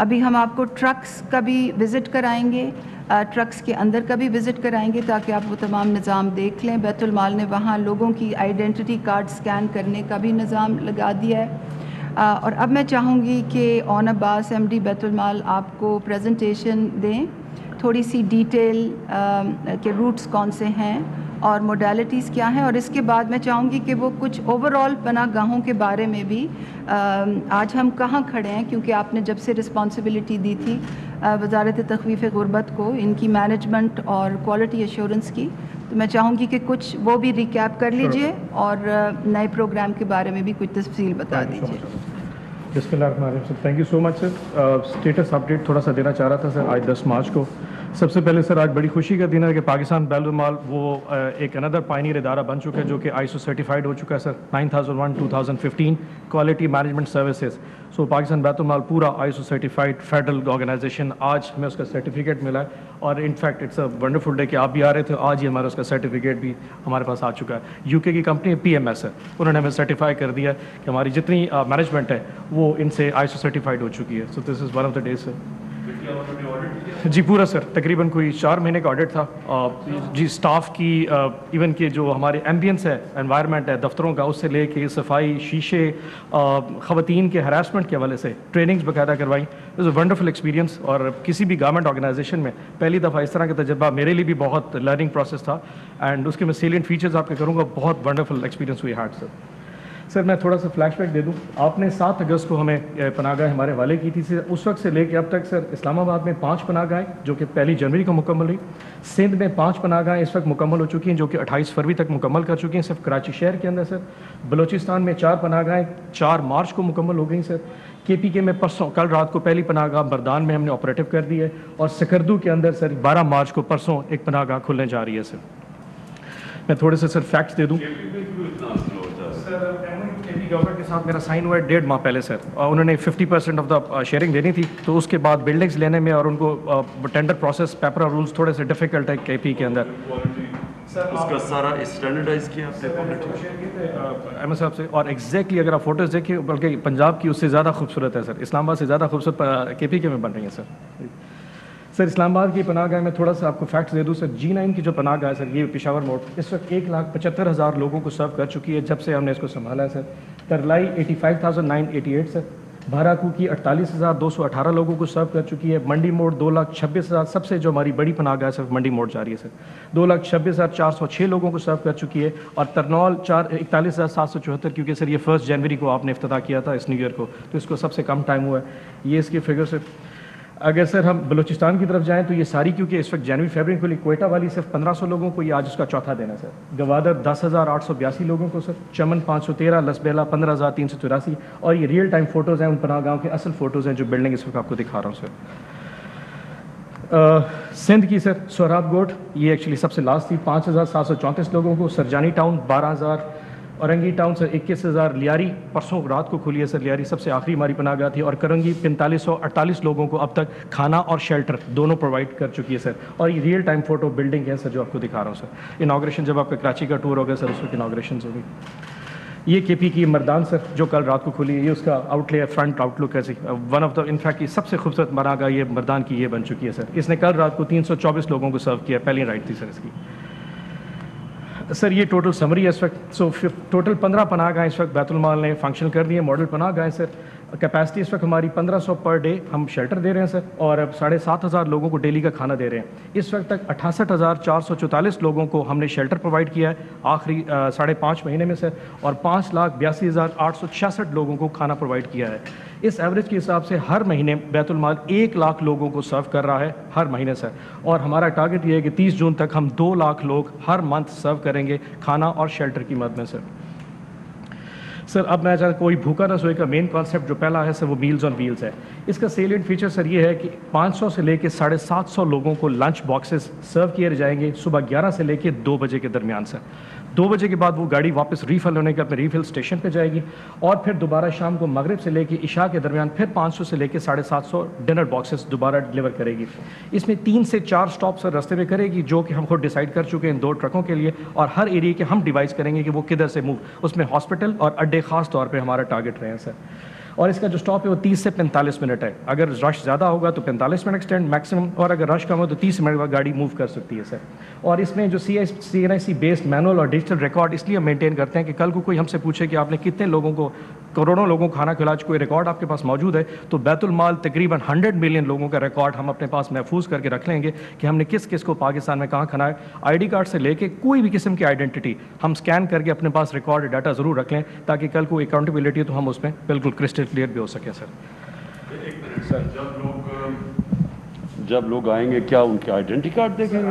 ابھی ہم آپ کو ٹرکس کا بھی وزٹ کرائیں گے, ٹرکس کے اندر کا بھی وزٹ کرائیں گے تاکہ آپ وہ تمام نظام دیکھ لیں. بیت المال نے وہاں لوگوں کی آئیڈینٹی کارڈ سکین کرنے کا بھی نظام لگا دیا ہے. اور اب میں چاہوں گی کہ اون عباس ایم ڈی بیت المال آپ کو پریزنٹیشن دیں, تھوڑی سی ڈیٹیل کہ روٹس کون سے ہیں اور موڈیلٹیز کیا ہیں, اور اس کے بعد میں چاہوں گی کہ وہ کچھ اوور آل پناہ گاہوں کے بارے میں بھی, آج ہم کہاں کھڑے ہیں, کیونکہ آپ نے جب سے رسپانسبلٹی دی تھی وزارت تخفیف غربت کو ان کی مینجمنٹ اور کوالٹی ایشورنس کی, تو میں چاہوں گی کہ کچھ وہ بھی ریکیپ کر لیجئے اور نئے پروگرام کے بارے میں بھی کچھ تفصیل بتا دیجئے. بسم اللہ الرحمن الرحیم. Thank you so much sir. Status update تھوڑا سا دینا چاہ رہا تھا سر. آج 10 مارچ کو سب سے پہلے سر آج بڑی خوشی کا دن ہے کہ پاکستان بیت المال وہ ایک اندر پائنیئر ادارہ بن چکا ہے جو کہ ISO سرٹیفائڈ ہو چکا ہے سر. 9001/2015 کوالٹی مینجمنٹ سروسز. سو پاکستان بیت المال پورا ISO سرٹیفائڈ فیڈرل آرگنائزیشن, آج ہمیں اس کا سرٹیفکیٹ ملا ہے اور in fact it's a wonderful day کہ آپ بھی آ رہے تھے. آج ہی ہمارا اس کا سرٹیفکیٹ بھی ہمارے پاس آ چکا ہے. UK کی کمپنی PMS ہے, انہوں نے ہمیں سرٹیفائی کر دیا کہ ہماری جتنی مینجمنٹ ہے وہ ان سے ISO سرٹیفائڈ ہو چکی ہے. So this is one of the days sir. جی پورا سر تقریباً کوئی 4 مہینے کا آڈٹ تھا. جی اسٹاف کی ایون کہ جو ہمارے ایمبینس ہے, انوائرمنٹ ہے دفتروں کا, اس سے لے کے صفائی, شیشے, خواتین کے ہراسمنٹ کے حوالے سے ٹریننگز باقاعدہ کروائیں. اٹس اے ونڈرفل ایکسپیرینس, اور کسی بھی گورنمنٹ آرگنائزیشن میں پہلی دفعہ اس طرح کا تجربہ میرے لیے بھی بہت لرننگ پروسیس تھا. اینڈ اس کے میں سیلینٹ فیچرز آپ کے کروں گا. بہت ونڈرفل ایکسپیرینس ہوئی ہارڈ سر. سر میں تھوڑا سا فلیش بیک دے دوں. آپ نے 7 اگست کو ہمیں پناہ گاہ ہمارے حوالے کی تھی. اس وقت سے لے کے اب تک سر اسلام آباد میں 5 پناہ گاہیں جو کہ 1 جنوری کو مکمل ہوئی. سندھ میں 5 پناہ گاہیں اس وقت مکمل ہو چکی ہیں جو کہ 28 فروری تک مکمل کر چکی ہیں صرف کراچی شہر کے اندر سر. بلوچستان میں 4 پناہ گاہیں 4 مارچ کو مکمل ہو گئیں سر. KPK میں پرسوں کل رات کو پہلی پناہ گاہ بردان میں ہم نے آپریٹو کر دی ہے, اور سکردو کے اندر سر 12 مارچ کو پرسوں ایک پناہ گاہ کھلنے جا رہی ہے سر. میں تھوڑے سے سر فیکٹس دے دوں. گورنمنٹ کے ساتھ میرا سائن ہوا ہے 1.5 ماہ پہلے سر. انہوں نے 50% آف دا شیئرنگ دینی تھی, تو اس کے بعد بلڈنگس لینے میں اور ان کو ٹینڈر پروسیس پیپر اور رولز تھوڑے سے ڈیفیکلٹ ہے KP کے اندر. اس کا سارا اسٹینڈرڈائز کیا آپ نے احمد صاحب سے, اور ایگزیکٹلی اگر آپ فوٹوز دیکھیں بلکہ پنجاب کی اس سے زیادہ خوبصورت ہے سر. اسلام آباد سے زیادہ خوبصورت KPK میں بن رہی ہیں سر. سر اسلام آباد کی پناہ گاہ میں تھوڑا سا آپ کو فیکٹس دے دوں سر. G9 کی جو پناہ گاہ ہے سر, یہ پشاور موڑ اس وقت 1,75,000 لوگوں کو سرو کر چکی ہے جب سے ہم نے اس کو سنبھالا ہے سر. ترلائی 85,988 سر. بھاراکو کی 48,218 لوگوں کو سرو کر چکی ہے. منڈی موڑ 2,26,000 سب سے جو ہماری بڑی پناہ گاہ ہے صرف منڈی موڑ جا رہی ہے سر. 2,26,406 لوگوں کو سرو کر چکی ہے. اور ترنول 41,774 کیونکہ سر یہ 1 جنوری کو آپ نے افتتاح کیا تھا اس نیو ایئر کو, تو اس کو سب سے کم ٹائم ہوا ہے. یہ اس کی فگر سر. اگر سر ہم بلوچستان کی طرف جائیں تو یہ ساری کیونکہ اس وقت جنوری فیبرری کو کوئٹہ والی صرف 1500 لوگوں کو, یہ آج اس کا چوتھا دن ہے سر. گوادر 10,882 لوگوں کو سر. چمن 513, لسبیلا 15,384, اور یہ ریئل ٹائم فوٹوز ہیں ان پناہ گاہوں کے اصل فوٹوز ہیں جو بلڈنگ اس وقت آپ کو دکھا رہا ہوں سر. سندھ کی سر سوراب گوٹ یہ ایکچولی سب سے لاسٹ تھی, 5,734 لوگوں کو. سرجانی ٹاؤن 12,000, اورنگی ٹاؤن سر 21,000. لیاری پرسوں رات کو کھلی ہے سر, لیاری سب سے آخری ہماری پناہ گاہ تھی. اور کرنگی 4548 لوگوں کو اب تک کھانا اور شیلٹر دونوں پرووائڈ کر چکی ہے سر. اور یہ ریئل ٹائم فوٹو بلڈنگ ہے سر جو آپ کو دکھا رہا ہوں سر. انوگریشن جب آپ کا کراچی کا ٹور ہوگا سر اس وقت انوگریشنز ہوگی. یہ KP کی مردان سر جو کل رات کو کھلی ہے, یہ اس کا آؤٹ لے فرنٹ آؤٹ لک ہے. ون آف دا انفیکٹ سب سے خوبصورت پناہ گاہ یہ مردان کی یہ بن چکی ہے سر. اس نے کل رات کو 324 لوگوں کو سرو کیا, پہلی رائٹ تھی سر اس کی. سر یہ ٹوٹل سمری ہے اس وقت. سو ٹوٹل 15 پناہ گاہیں اس وقت بیت المال نے فنکشن کر دی ہے. ماڈل پناہ گاہیں سر. کیپیسٹی اس وقت ہماری 1500 پر ڈے ہم شیلٹر دے رہے ہیں سر, اور 7,500 لوگوں کو ڈیلی کا کھانا دے رہے ہیں. اس وقت تک 68,444 لوگوں کو ہم نے شیلٹر پرووائڈ کیا ہے آخری 5.5 مہینے میں سر, اور 5,82,866 لوگوں کو کھانا پرووائڈ کیا ہے. اس ایوریج کے حساب سے ہر مہینے بیت المال 1 لاکھ لوگوں کو سرو کر رہا ہے ہر مہینے سر. اور ہمارا ٹارگٹ یہ ہے کہ 30 جون تک ہم 2 لاکھ لوگ ہر منتھ سرو کریں گے کھانا اور شیلٹر کی مد میں سر. سر اب میں چاہتا کوئی بھوکا نہ سوئے کا مین کانسیپٹ جو پہلا ہے سر وہ میلز آن ویلز ہے. اس کا سیلینٹ فیچر سر یہ ہے کہ 500 سے لے کے 750 لوگوں کو لنچ باکسز سرو کیے جائیں گے صبح 11 سے لے کے 2 بجے کے درمیان سر. 2 بجے کے بعد وہ گاڑی واپس ریفل ہونے کے اپنے ریفل اسٹیشن پہ جائے گی, اور پھر دوبارہ شام کو مغرب سے لے کے عشاء کے درمیان پھر 500 سے لے کے 750 ڈنر باکسز دوبارہ ڈلیور کرے گی. اس میں 3 سے 4 اسٹاپ سر رستے میں کرے گی جو کہ ہم خود ڈیسائیڈ کر چکے ہیں 2 ٹرکوں کے لیے, اور ہر ایریے کے ہم ڈیوائز کریں گے کہ وہ کدھر سے موو. اس میں ہاسپٹل اور اڈے خاص طور پہ ہمارا ٹارگٹ رہے ہیں سر. اور اس کا جو اسٹاپ ہے وہ 30 سے 45 منٹ ہے. اگر رش زیادہ ہوگا تو 45 منٹ ایکسٹینڈ میکسیمم, اور اگر رش کم ہو تو 30 منٹ بعد گاڑی موو کر سکتی ہے سر. اور اس میں جو CNIC بیسڈ مینول اور ڈیجیٹل ریکارڈ اس لیے ہم مینٹین کرتے ہیں کہ کل کو کوئی ہم سے پوچھے کہ آپ نے کتنے لوگوں کو, کروڑوں لوگوں کو کھانا کھلایا, کوئی ریکارڈ آپ کے پاس موجود ہے, تو بیت المال تقریباً 100 ملین لوگوں کا ریکارڈ ہم اپنے پاس محفوظ کر کے رکھ لیں گے کہ ہم نے کس کس کو پاکستان میں کہاں کھلایا. ID کارڈ سے لے کے کوئی بھی قسم کی آئیڈینٹی ہم اسکین کر کے اپنے پاس ریکارڈ ڈاٹا ضرور رکھ لیں تاکہ کل کو اکاؤنٹیبلٹی تو ہم اس میں بالکل کرسٹل کلیئر بھی ہو سکے سر. جب لوگ آئیں گے کیا ان کے آئیڈینٹی کارڈ دیکھیں گے؟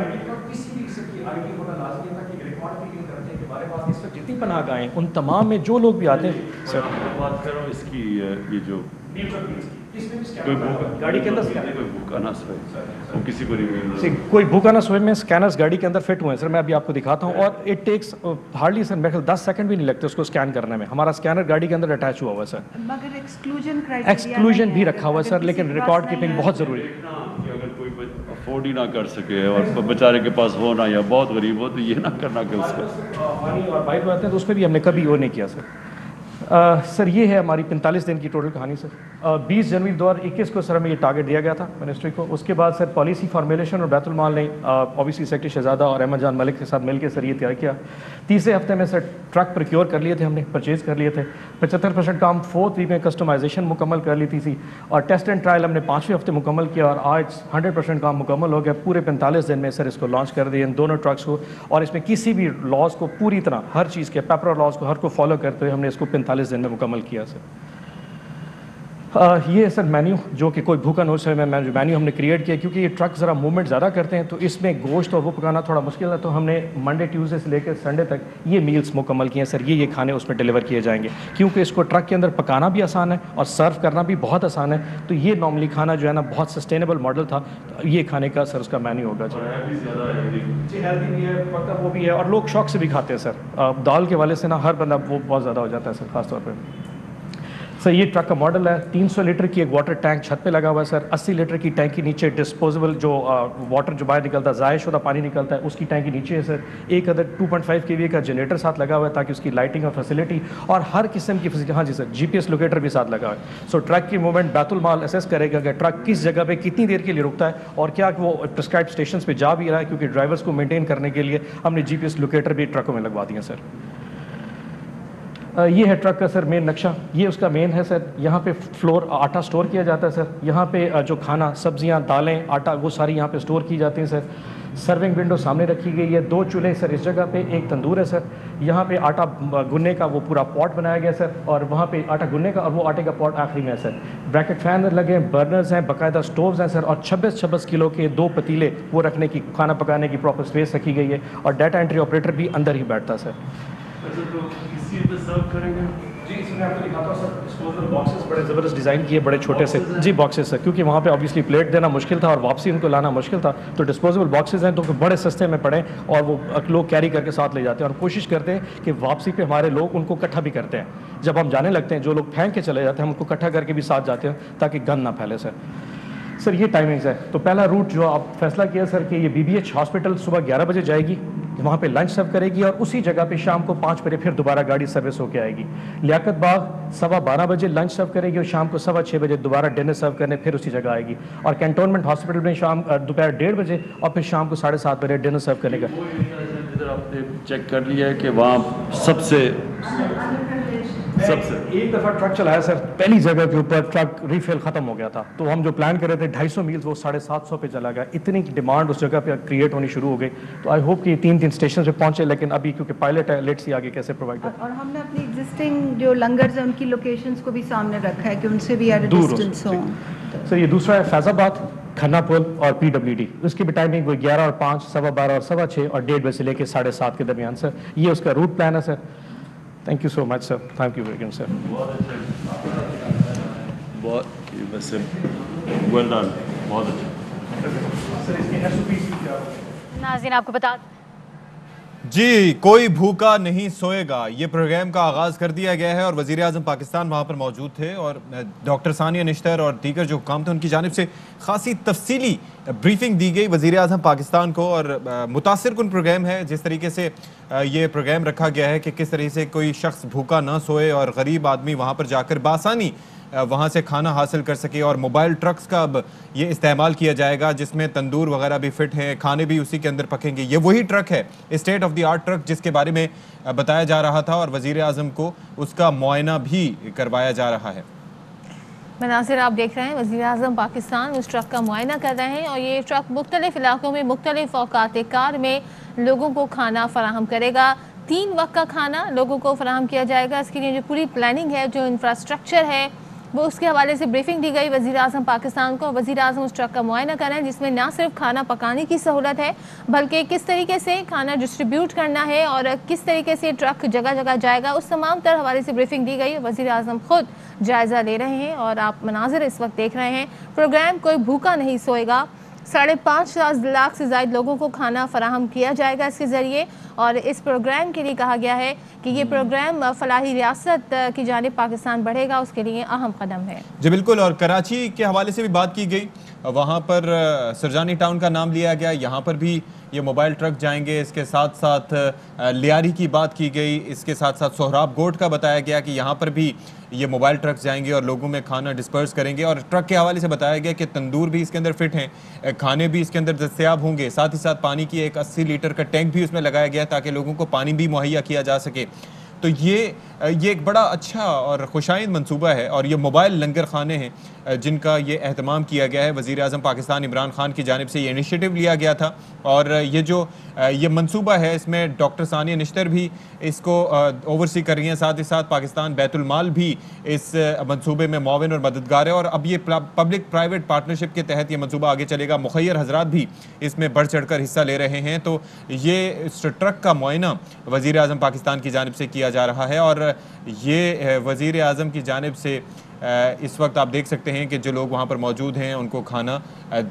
جتنی پناہ گاہیں ان تمام میں جو لوگ بھی آتے ہیں سر, بات کر رہا ہوں اس کی یہ جو گاڑی کے اندر کوئی بھوکا نہ سوئے, وہ کسی کو نہیں, کوئی بھوکا نہ سوئے میں اسکینرز گاڑی کے اندر فٹ ہوئے ہیں سر. میں ابھی آپ کو دکھاتا ہوں, اور اٹ ٹیکس ہارڈلی سر میرے خیال 10 سیکنڈ بھی نہیں لگتے اس کو اسکین کرنے میں. ہمارا اسکینر گاڑی کے اندر اٹیچ ہوا ہے سر. مگر ایکسکلوژن بھی رکھا ہوا ہے سر, لیکن ریکارڈ کیپنگ بہت ضروری ہے. اگر کوئی افورڈ ہی نہ کر سکے اور بیچارے کے پاس ہو نہ یا بہت غریب ہو تو یہ نہ کرنا کہ اس کو اور بائک آتے ہیں تو اس پہ بھی ہم نے کبھی وہ نہیں کیا سر. سر یہ ہے ہماری 45 دن کی ٹوٹل کہانی سر. 20 جنوری 2021 کو سر ہمیں یہ ٹارگٹ دیا گیا تھا منسٹری کو. اس کے بعد سر پالیسی فارمیلیشن اور بیت المال نے اوبیسلی سیکرٹری شہزادہ اور احمد جان ملک کے ساتھ مل کے سر یہ تیار کیا. تیسرے ہفتے میں سر ٹرک پروکیور کر لیے تھے, ہم نے پرچیز کر لیے تھے. 75% کام 4th ویک میں کسٹمائزیشن مکمل کر لی تھی, اور ٹیسٹ اینڈ ٹرائل ہم نے 5ویں ہفتے مکمل کیا, اور آج 100% کام مکمل ہو گیا. پورے 45 دن میں سر اس کو لانچ کر دیا ان دونوں ٹرکس کو, اور اس میں کسی بھی لاز کو پوری طرح ہر چیز کے پیپر لاز کو ہر کو فالو کرتے ہوئے ہم نے اس کو 45 دن میں مکمل کیا سر. یہ سر مینیو جو کہ کوئی بھوکا نہ ہو, جو مینیو ہم نے کریٹ کیا کیونکہ یہ ٹرک ذرا موومنٹ زیادہ کرتے ہیں تو اس میں گوشت اور وہ پکانا تھوڑا مشکل ہے, تو ہم نے منڈے ٹیوزڈے سے لے کے سنڈے تک یہ میلز مکمل کیے ہیں سر. یہ کھانے اس میں ڈیلیور کیے جائیں گے کیونکہ اس کو ٹرک کے اندر پکانا بھی آسان ہے اور سرو کرنا بھی بہت آسان ہے. تو یہ نارملی کھانا جو ہے نا بہت سسٹینیبل ماڈل تھا, یہ کھانے کا سر اس کا مینیو ہوگا. جی ہیلدی بھی ہے, پکا وہ بھی ہے, اور لوگ شوق سے بھی کھاتے ہیں سر. دال کے والے سے نا ہر بندہ وہ بہت زیادہ ہو جاتا ہے سر خاص طور پہ. سر یہ ٹرک کا ماڈل ہے. 300 لیٹر کی ایک واٹر ٹینک چھت پہ لگا ہوا ہے سر. 80 لیٹر کی ٹینکی نیچے ڈسپوزیبل جو واٹر جو باہر نکلتا ہے ضائع شدہ پانی نکلتا ہے اس کی ٹینکی نیچے ہے سر. ایک عدد 2.5 kVA کا جنریٹر ساتھ لگا ہوا ہے تاکہ اس کی لائٹنگ اور فیسلٹی اور ہر قسم کی فیسلٹی. ہاں جی سر, GPS لوکیٹر بھی ساتھ لگا ہوا ہے. سو ٹرک کی موومنٹ بیت المال اسیس کرے گا کہ ٹرک کس جگہ پہ کتنی دیر کے لیے رکتا ہے اور کیا وہ پرسکرائب اسٹیشنس پہ جا بھی رہا ہے, کیونکہ ڈرائیورس کو مینٹین کرنے کے لیے ہم نے GPS لوکیٹر بھی ٹرکوں میں لگوا دیے سر. یہ ہے ٹرک کا سر مین نقشہ. یہ اس کا مین ہے سر. یہاں پہ فلور آٹا سٹور کیا جاتا ہے سر. یہاں پہ جو کھانا سبزیاں دالیں آٹا وہ ساری یہاں پہ سٹور کی جاتی ہیں سر. سرونگ ونڈو سامنے رکھی گئی ہے. 2 چولہے سر اس جگہ پہ, ایک تندور ہے سر. یہاں پہ آٹا گننے کا وہ پورا پاٹ بنایا گیا سر, اور وہاں پہ آٹا گننے کا اور وہ آٹے کا پاٹ آخری میں ہے سر. بریکٹ فین لگے ہیں, برنرز ہیں, باقاعدہ سٹووز ہیں سر, اور 26 کلو کے 2 پتیلے وہ رکھنے کی کھانا پکانے کی پراپر اسپیس رکھی گئی ہے, اور ڈیٹا انٹری آپریٹر بھی اندر ہی بیٹھتا سر. جی اس میں آپ کو دکھاتا ہوں سر. ڈسپوزل باکسز بڑے زبردست ڈیزائن کیے, بڑے چھوٹے سے. جی باکسز سر, کیونکہ وہاں پہ آبویسلی پلیٹ دینا مشکل تھا اور واپسی ان کو لانا مشکل تھا, تو ڈسپوزیبل باکسز ہیں تو بڑے سستے میں پڑیں اور وہ لوگ کیری کر کے ساتھ لے جاتے ہیں. اور کوشش کرتے ہیں کہ واپسی پہ ہمارے لوگ ان کو اکٹھا بھی کرتے ہیں. جب ہم جانے لگتے ہیں جو لوگ پھینک کے چلے جاتے ہیں ہم ان کو اکٹھا کر کے بھی ساتھ جاتے ہیں تاکہ گند نہ پھیلے سر. سر یہ ٹائمنگز ہے. تو پہلا روٹ جو آپ فیصلہ کیا سر کہ یہ BBH ہاسپٹل صبح 11 بجے جائے گی, وہاں پہ لنچ سرو کرے گی, اور اسی جگہ پہ شام کو 5 بجے پھر دوبارہ گاڑی سروس ہو کے آئے گی. لیاقت باغ 12:15 بجے لنچ سرو کرے گی, اور شام کو 6:15 بجے دوبارہ ڈنر سرو کرنے پھر اسی جگہ آئے گی. اور کینٹونمنٹ ہاسپٹل میں شام دوپہر 1:30 بجے اور پھر شام کو 7:30 بجے ڈنر سرو کرنے کا. آپ نے چیک کر لیا ہے کہ وہاں سب سے ایک دفعہ ٹرک چلایا سر, پہلی جگہ کے اوپر ٹرک ریفیل ختم ہو گیا تھا, تو ہم جو پلان کر رہے تھے 250 میلز وہ 750 پہ چلا گیا. اتنی ڈیمانڈ اس جگہ پہ کریٹ ہونی شروع ہو گئی. تو آئی ہوپ کہ 3 اسٹیشن پہ پہنچے, لیکن ابھی کیونکہ پائلٹ ہے لیٹ سی آگے کیسے پرووائڈ کریں. اور ہم نے اپنی ایگزسٹنگ جو لنگرز ہیں ان کی لوکیشنز کو بھی سامنے رکھا ہے کہ ان سے بھی ایٹ اے ڈسٹنس ہوں. سر یہ دوسرا ہے فیض آباد, کھنا پل اور PWD. اس کی بھی ٹائمنگ وہ 11 اور 5, 12:15 اور 6:15 اور 1:30 بجے سے لے کے 7:30 کے درمیان سر. یہ اس کا روٹ پلان ہے sir. Thank you so much sir. Thank you very much sir. بہت ویسے ویل ڈن, بہت اچھا. ناظرین آپ کو بتا جی کوئی بھوکا نہیں سوئے گا, یہ پروگرام کا آغاز کر دیا گیا ہے, اور وزیر اعظم پاکستان وہاں پر موجود تھے, اور ڈاکٹر ثانیہ نشتر اور دیگر جو حکام تھے ان کی جانب سے خاصی تفصیلی بریفنگ دی گئی وزیر اعظم پاکستان کو. اور متاثر کن پروگرام ہے, جس طریقے سے یہ پروگرام رکھا گیا ہے کہ کس طرح سے کوئی شخص بھوکا نہ سوئے اور غریب آدمی وہاں پر جا کر بآسانی وہاں سے کھانا حاصل کر سکے. اور موبائل ٹرکس کا اب یہ استعمال کیا جائے گا جس میں تندور وغیرہ بھی فٹ ہیں, کھانے بھی اسی کے اندر پکیں گے. یہ وہی ٹرک ہے, state of the art truck, جس کے بارے میں بتایا جا رہا تھا اور وزیر اعظم کو اس کا معائنہ بھی کروایا جا رہا ہے. مناظر آپ دیکھ رہے ہیں, وزیر اعظم پاکستان اس ٹرک کا معائنہ کر رہے ہیں اور یہ ٹرک مختلف علاقوں میں مختلف اوقات کار میں لوگوں کو کھانا فراہم کرے گا. 3 وقت کا کھانا لوگوں کو فراہم کیا جائے گا. اس کے لیے جو پوری پلاننگ ہے, جو انفراسٹرکچر ہے, وہ اس کے حوالے سے بریفنگ دی گئی وزیر اعظم پاکستان کو. وزیر اعظم اس ٹرک کا معائنہ کر رہے ہیں جس میں نہ صرف کھانا پکانے کی سہولت ہے بلکہ کس طریقے سے کھانا ڈسٹریبیوٹ کرنا ہے اور کس طریقے سے ٹرک جگہ جگہ جائے گا. اس تمام تر حوالے سے بریفنگ دی گئی. وزیر اعظم خود جائزہ لے رہے ہیں اور آپ مناظر اس وقت دیکھ رہے ہیں. پروگرام کوئی بھوکا نہیں سوئے گا. 5.5 لاکھ سے زائد لوگوں کو کھانا فراہم کیا جائے گا اس کے ذریعے. اور اس پروگرام کے لیے کہا گیا ہے کہ یہ پروگرام فلاحی ریاست کی جانب پاکستان بڑھے گا, اس کے لیے اہم قدم ہے. جی بالکل. اور کراچی کے حوالے سے بھی بات کی گئی, وہاں پر سرجانی ٹاؤن کا نام لیا گیا, یہاں پر بھی یہ موبائل ٹرک جائیں گے. اس کے ساتھ ساتھ لیاری کی بات کی گئی, اس کے ساتھ ساتھ سہراب گوٹ کا بتایا گیا کہ یہاں پر بھی یہ موبائل ٹرک جائیں گے اور لوگوں میں کھانا ڈسپرس کریں گے. اور ٹرک کے حوالے سے بتایا گیا کہ تندور بھی اس کے اندر فٹ ہیں, کھانے بھی اس کے اندر دستیاب ہوں گے. ساتھ ہی ساتھ پانی کی ایک 80 لیٹر کا ٹینک بھی اس میں لگایا گیا تاکہ لوگوں کو پانی بھی مہیا کیا جا سکے. تو یہ ایک بڑا اچھا اور خوشائند منصوبہ ہے اور یہ موبائل لنگر خانے ہیں جن کا یہ اہتمام کیا گیا ہے. وزیر اعظم پاکستان عمران خان کی جانب سے یہ انیشیٹو لیا گیا تھا اور یہ منصوبہ ہے اس میں ڈاکٹر ثانیہ نشتر بھی اس کو اوورسی کر رہی ہیں. ساتھ ہی ساتھ پاکستان بیت المال بھی اس منصوبے میں معاون اور مددگار ہے اور اب یہ پبلک پرائیویٹ پارٹنرشپ کے تحت یہ منصوبہ آگے چلے گا. مخیر حضرات بھی اس میں بڑھ چڑھ کر حصہ لے رہے ہیں. تو یہ اس ٹرک کا معائنہ وزیر اعظم پاکستان کی جانب سے کیا جا رہا ہے اور یہ وزیر اعظم کی جانب سے اس وقت آپ دیکھ سکتے ہیں کہ جو لوگ وہاں پر موجود ہیں ان کو کھانا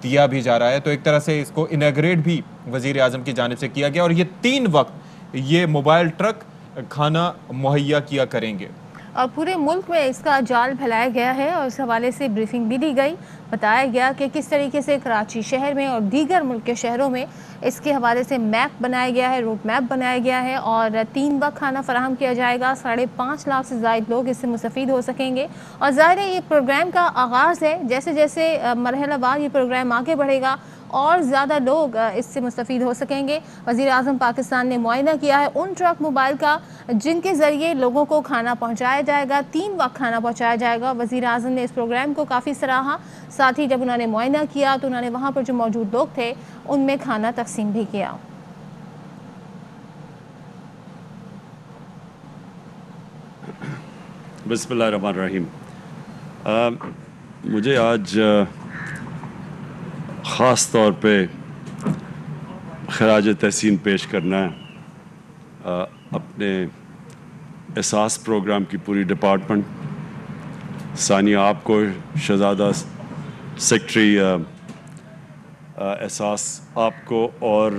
دیا بھی جا رہا ہے. تو ایک طرح سے اس کو انیگریٹ بھی وزیر اعظم کی جانب سے کیا گیا اور یہ 3 وقت یہ موبائل ٹرک کھانا مہیا کیا کریں گے. اور پورے ملک میں اس کا جال پھیلایا گیا ہے اور اس حوالے سے بریفنگ بھی دی گئی. بتایا گیا کہ کس طریقے سے کراچی شہر میں اور دیگر ملک کے شہروں میں اس کے حوالے سے میپ بنایا گیا ہے, روٹ میپ بنایا گیا ہے اور 3 وقت کھانا فراہم کیا جائے گا. 5.5 لاکھ سے زائد لوگ اس سے مستفید ہو سکیں گے اور ظاہر ہے یہ پروگرام کا آغاز ہے. جیسے جیسے مرحلہ بعد یہ پروگرام آگے بڑھے گا اور زیادہ لوگ اس سے مستفید ہو سکیں گے. وزیر اعظم پاکستان نے معائنہ کیا ہے ان ٹرک موبائل کا جن کے ذریعے لوگوں کو کھانا پہنچایا جائے گا, 3 وقت کھانا پہنچایا جائے گا. وزیر اعظم نے اس پروگرام کو کافی سراہا. ساتھ ہی جب انہوں نے معائنہ کیا تو انہوں نے وہاں پر جو موجود لوگ تھے ان میں کھانا تقسیم بھی کیا. بسم اللہ الرحمن الرحیم. مجھے آج خاص طور پہ خراج تحسین پیش کرنا ہے اپنے احساس پروگرام کی پوری ڈپارٹمنٹ, ثانیہ آپ کو, شہزادہ سیکٹری احساس آپ کو اور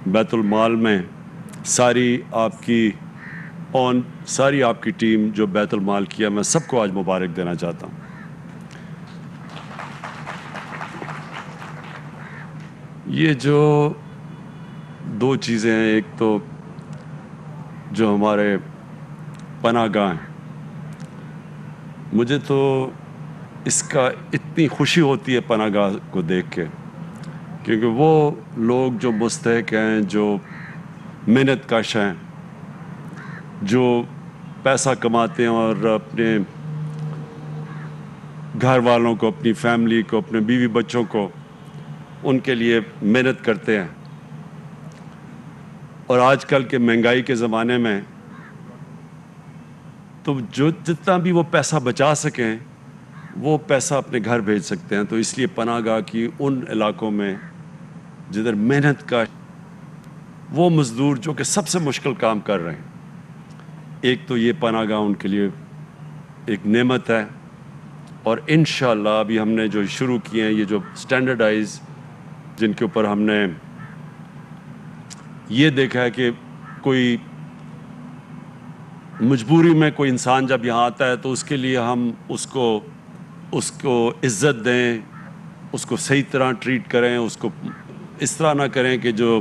بیت المال میں ساری آپ کی ٹیم جو بیت المال کیا, میں سب کو آج مبارک دینا چاہتا ہوں. یہ جو 2 چیزیں ہیں, ایک تو جو ہمارے پناہ گاہ ہیں, مجھے تو اس کا اتنی خوشی ہوتی ہے پناہ گاہ کو دیکھ کے, کیونکہ وہ لوگ جو مستحق ہیں, جو محنت کش ہیں, جو پیسہ کماتے ہیں اور اپنے گھر والوں کو, اپنی فیملی کو, اپنے بیوی بچوں کو, ان کے لیے محنت کرتے ہیں. اور آج کل کے مہنگائی کے زمانے میں تو جو جتنا بھی وہ پیسہ بچا سکیں وہ پیسہ اپنے گھر بھیج سکتے ہیں. تو اس لیے پناہ گاہ کی ان علاقوں میں جدھر محنت کا وہ مزدور جو کہ سب سے مشکل کام کر رہے ہیں, ایک تو یہ پناہ گاہ ان کے لیے ایک نعمت ہے. اور انشاءاللہ ابھی ہم نے جو شروع کیے ہیں, یہ جو سٹینڈرڈائز جن کے اوپر ہم نے یہ دیکھا ہے کہ کوئی مجبوری میں کوئی انسان جب یہاں آتا ہے تو اس کے لیے ہم اس کو عزت دیں, اس کو صحیح طرح ٹریٹ کریں, اس کو اس طرح نہ کریں کہ جو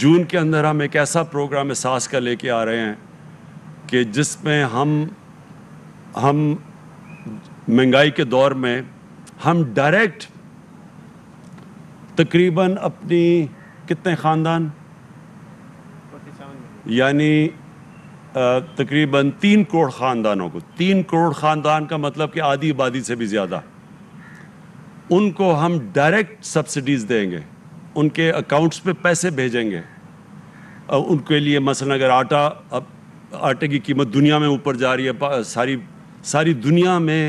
جون کے اندر ہم ایک ایسا پروگرام احساس کا لے کے آ رہے ہیں کہ جس میں ہم مہنگائی کے دور میں ہم ڈائریکٹ تقریباً اپنی کتنے خاندان یعنی تقریباً 3 کروڑ خاندانوں کو 3 کروڑ خاندان کا مطلب کہ آدھی آبادی سے بھی زیادہ ان کو ہم ڈائریکٹ سبسڈیز دیں گے ان کے اکاؤنٹس پہ پیسے بھیجیں گے ان کے لیے مثلا اگر آٹے کی قیمت دنیا میں اوپر جا رہی ہے ساری دنیا میں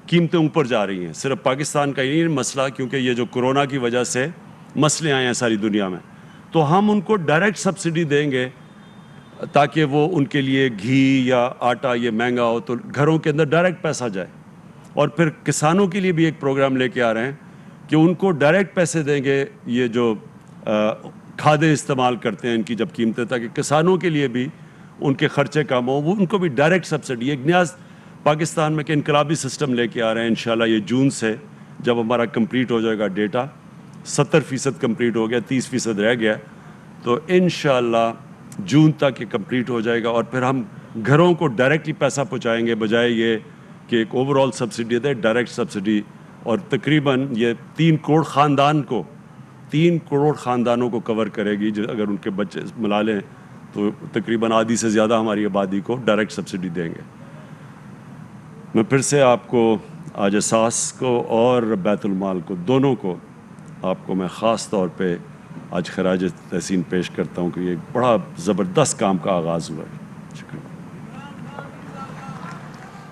قیمتیں اوپر جا رہی ہیں صرف پاکستان کا ہی نہیں مسئلہ کیونکہ یہ جو کورونا کی وجہ سے مسئلے آئے ہیں ساری دنیا میں تو ہم ان کو ڈائریکٹ سبسڈی دیں گے تاکہ وہ ان کے لیے گھی یا آٹا یہ مہنگا ہو تو گھروں کے اندر ڈائریکٹ پیسہ جائے اور پھر کسانوں کے لیے بھی ایک پروگرام لے کے آ رہے ہیں کہ ان کو ڈائریکٹ پیسے دیں گے یہ جو کھادیں استعمال کرتے ہیں ان کی جب قیمتیں تاکہ کسانوں کے لیے بھی ان کے خرچے کم ہوں وہ ان کو بھی ڈائریکٹ سبسڈی ایک نیا پاکستان میں کہ انقلابی سسٹم لے کے آ رہے ہیں انشاءاللہ یہ جون سے جب ہمارا کمپلیٹ ہو جائے گا ڈیٹا 70% کمپلیٹ ہو گیا 30% رہ گیا تو انشاءاللہ جون تک یہ کمپلیٹ ہو جائے گا اور پھر ہم گھروں کو ڈائریکٹلی پیسہ پہنچائیں گے بجائے یہ کہ ایک اوور آل سبسڈی دے ڈائریکٹ سبسڈی اور تقریباً یہ 3 کروڑ خاندانوں کو کور کرے گی اگر ان کے بچے ملا لیں تو تقریباً آدھی سے زیادہ ہماری آبادی کو ڈائریکٹ سبسڈی دیں گے. میں پھر سے آپ کو آج اساس کو اور بیت المال کو دونوں کو آپ کو میں خاص طور پہ آج خراج تحسین پیش کرتا ہوں کہ یہ ایک بڑا زبردست کام کا آغاز ہوا ہے. شکریہ.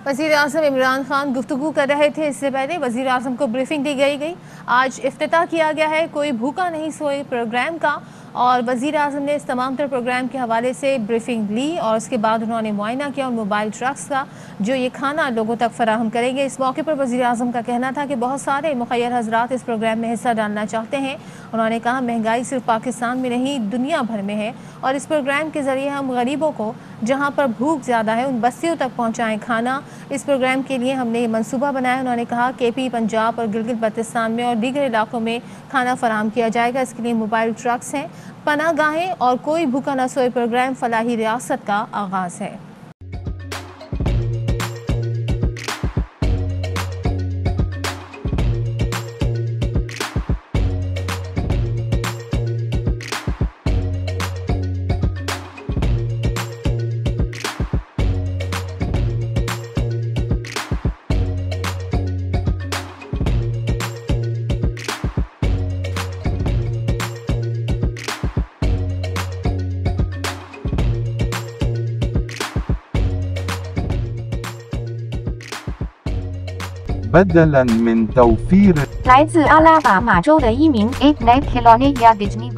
وزیر اعظم عمران خان گفتگو کر رہے تھے اس سے پہلے وزیر اعظم کو بریفنگ دی گئی آج افتتاح کیا گیا ہے کوئی بھوکا نہیں سوئے پروگرام کا اور وزیر اعظم نے اس تمام تر پروگرام کے حوالے سے بریفنگ لی اور اس کے بعد انہوں نے معائنہ کیا ان موبائل ٹرکس کا جو یہ کھانا لوگوں تک فراہم کریں گے. اس موقع پر وزیر اعظم کا کہنا تھا کہ بہت سارے مخیر حضرات اس پروگرام میں حصہ ڈالنا چاہتے ہیں. انہوں نے کہا مہنگائی صرف پاکستان میں نہیں دنیا بھر میں ہے اور اس پروگرام کے ذریعے ہم غریبوں کو جہاں پر بھوک زیادہ ہے ان بستیوں تک پہنچائیں کھانا. اس پروگرام کے لیے ہم نے یہ منصوبہ بنایا. انہوں نے کہا کہ پی پنجاب اور گلگت بلتستان میں اور دیگر علاقوں میں کھانا فراہم کیا جائے گا. اس کے لیے موبائل ٹرکس ہیں پناہ گاہیں اور کوئی بھوکا نہ سوئے پروگرام فلاحی ریاست کا آغاز ہے. بدلاً من توفير 来自阿拉巴马州的一名 8net Kilone 亚 Disney